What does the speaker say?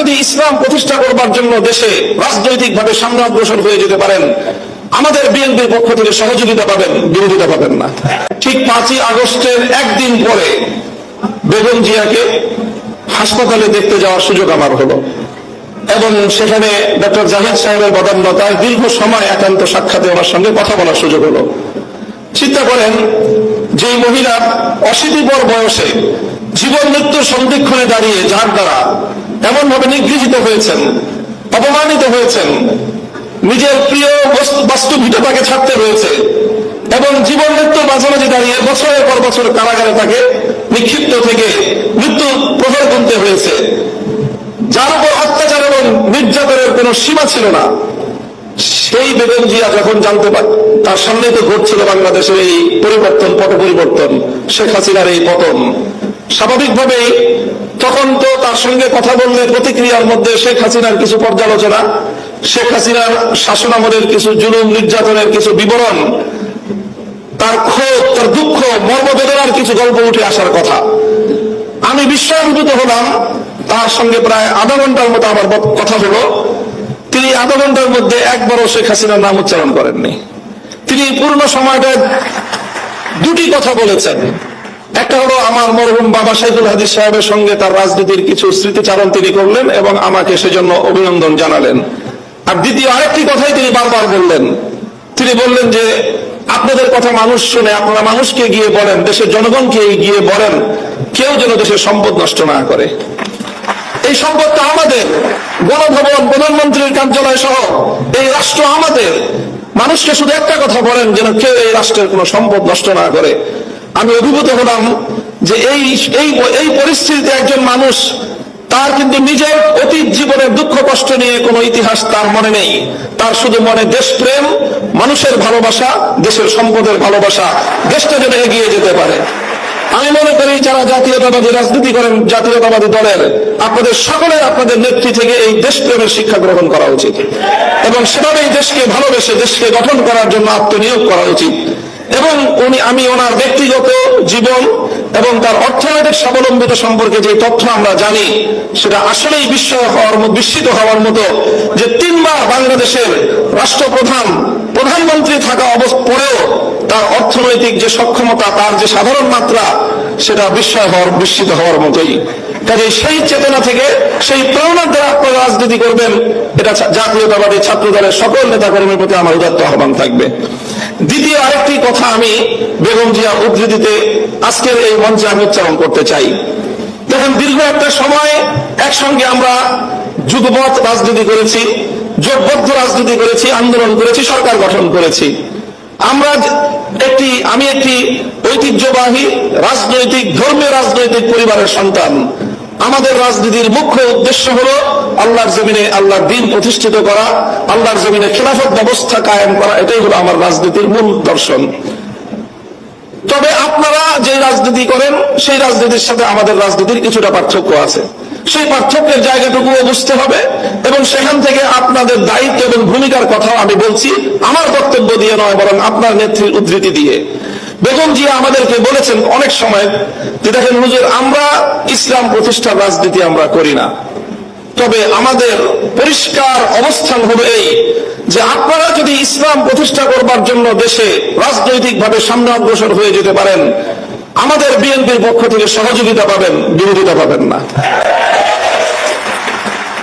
যদি ইসলাম প্রতিষ্ঠা করবার জন্য দেশে রাজনৈতিকভাবে সামনে অগ্রসর হয়ে যেতে পারেন, আমাদের বিএনপির পক্ষ থেকে সহযোগিতা পাবেন, বিরোধিতা পাবেন না। ঠিক 5ই আগস্টের একদিন পরে বেগম জিয়াকে হাসপাতালে দেখতে যাওয়ার সুযোগ আমার হলো এবং সেখানে ডক্টর জাহিদ সাহেবের বদান্যতায় দীর্ঘ সময় একান্ত সাক্ষাতে ওনার সঙ্গে কথা বলার সুযোগ হলো। চিন্তা করেন, যে মহিলা অশীতিপর বয়সে জীবন মৃত্যুর সন্ধিক্ষণে দাঁড়িয়ে যার দ্বারা এমন ভাবে নিগৃহীত হয়েছেন, অপমানিত হয়েছেন, নিজের প্রিয় বাস্তু ভিটা তাকে ছাড়তে হয়েছে এবং জীবন মৃত্যুর মাঝামাঝি দাঁড়িয়ে বছরের পর বছর কারাগারে তাকে নিক্ষিপ্ত থেকে মৃত্যু প্রহর গুনতে হয়েছে, যার উপর অত্যাচার এবং নির্যাতনের কোন সীমা ছিল না, সেই বেগম জিয়া যখন জানতে পারে তার সামনে তো ঘটছিল বাংলাদেশের এই পরিবর্তন, পট পরিবর্তন, শেখ হাসিনার এই পতন, স্বাভাবিকভাবেই তখন তো তার সঙ্গে কথা বললে প্রতিক্রিয়ার মধ্যে শেখ হাসিনার কিছু পর্যালোচনা, শেখ হাসিনার শাসনামলের কিছু জুলুম নির্যাতনের কিছু বিবরণ, তার ক্ষোভ, তার দুঃখ, মর্মবেদনার কিছু গল্প উঠে আসার কথা। আমি বিস্ময়ান্বিত হলাম। তার সঙ্গে প্রায় আধা ঘন্টার মতো আমার কথা হলো। তিনি আধা ঘন্টার মধ্যে একবারও শেখ হাসিনার নাম উচ্চারণ করেননি। তিনি পূর্ণ সময়টা দুটি কথা বলেছেন। একটা হলো আমার মরহুম বাবা সাইফুল হাদিস সাহেবের সঙ্গে তার রাজনীতির কিছু স্মৃতিচারণ তিনি করলেন এবং আমাকে সেজন্য অভিনন্দন জানালেন। আর দ্বিতীয় আরেকটি কথাই তিনি বারবার বললেন। তিনি বললেন যে আপনাদের কথা মানুষ শুনে, আপনারা মানুষকে গিয়ে বলেন, দেশের জনগণকে গিয়ে বলেন, কেউ যেন দেশের সম্পদ নষ্ট না করে। এই সম্পদটা আমাদের, গণভবন, প্রধানমন্ত্রীর কার্যালয় সহ এই রাষ্ট্র আমাদের। মানুষকে শুধু একটা কথা বলেন, যেন কেউ এই রাষ্ট্রের কোনো সম্পদ নষ্ট না করে। আমি অভিভূত হলাম যে এই পরিস্থিতিতে একজন মানুষ, তার কিন্তু নিজের অতীত জীবনের দুঃখ কষ্ট নিয়ে কোনো ইতিহাস তার মনে নেই। তার শুধু মনে দেশপ্রেম, মানুষের ভালোবাসা, দেশের সম্পদের ভালোবাসা, দেশটা যেন এগিয়ে যেতে পারে। আমি মনে করি যারা জাতীয়তাবাদী রাজনীতি করেন, জাতীয়তাবাদী দলের, আপনাদের সকলের আপনাদের নেত্রী থেকে এই দেশপ্রেমের শিক্ষা গ্রহণ করা উচিত এবং সেভাবেই দেশকে ভালোবেসে দেশকে গঠন করার জন্য আত্মনিয়োগ করা উচিত। এবং আমি ওনার ব্যক্তিগত জীবন এবং তার অর্থনৈতিক স্বাবলম্বিতা সম্পর্কে যে তথ্য আমরা জানি, সেটা আসলেই বিস্মিত হওয়ার মতো যে 3 বার বাংলাদেশের রাষ্ট্রপ্রধান, প্রধানমন্ত্রী থাকা পরেও তার অর্থনৈতিক যে সক্ষমতা, তার যে সাধারণ মাত্রা, সেটা বিস্মিত হওয়ার মতোই। কাজে সেই চেতনা থেকে, সেই প্রেরণার দ্বারা আপনারা রাজনীতি করবেন, এটা জাতীয়তাবাদী ছাত্র দলের সকল নেতাকর্মীর প্রতি আমার উদাত্ত আহ্বান থাকবে। দ্বিতীয় আরেকটি কথা আমি বেগম জিয়া উদ্ধৃতিতে আজকের এই মঞ্চে আমি উচ্চারণ করতে চাই। দেখেন, দীর্ঘ একটা সময় একসঙ্গে আমরা যুগপৎ রাজনীতি করেছি, জোটবদ্ধ রাজনীতি করেছি, আন্দোলন করেছি, সরকার গঠন করেছি। আমি একটি ঐতিহ্যবাহী রাজনৈতিক, ধর্মীয় রাজনৈতিক পরিবারের সন্তান। আমাদের রাজনীতির মুখ্য উদ্দেশ্য হলো আল্লাহর জমিনে আল্লাহর দ্বীন প্রতিষ্ঠিত করা, আল্লাহর জমিনে খেলাফত ব্যবস্থা কায়েম করা। এটাই হলো আমার রাজনীতির মূল দর্শন। তবে আপনারা যে রাজনীতি করেন, সেই রাজনীতির সাথে আমাদের রাজনীতির কিছুটা পার্থক্য আছে। সেই পার্থক্যের জায়গাটুকুও বুঝতে হবে এবং সেখান থেকে আপনাদের দায়িত্ব এবং ভূমিকার কথাও আমি বলছি, আমার বক্তব্য দিয়ে নয়, বরং আপনার নেত্রীর উদ্ধৃতি দিয়ে। বেগম জিয়া আমাদেরকে বলেছেন অনেক সময় যে দেখেন হুজুর, আমরা ইসলাম প্রতিষ্ঠার রাজনীতি আমরা করি না, তবে আমাদের পরিষ্কার অবস্থান হলো এই যে আপনারা যদি ইসলাম প্রতিষ্ঠা করবার জন্য দেশে রাজনৈতিকভাবে সামনে অগ্রসর হয়ে যেতে পারেন, আমাদের বিএনপির পক্ষ থেকে সহযোগিতা পাবেন, বিরোধিতা পাবেন না।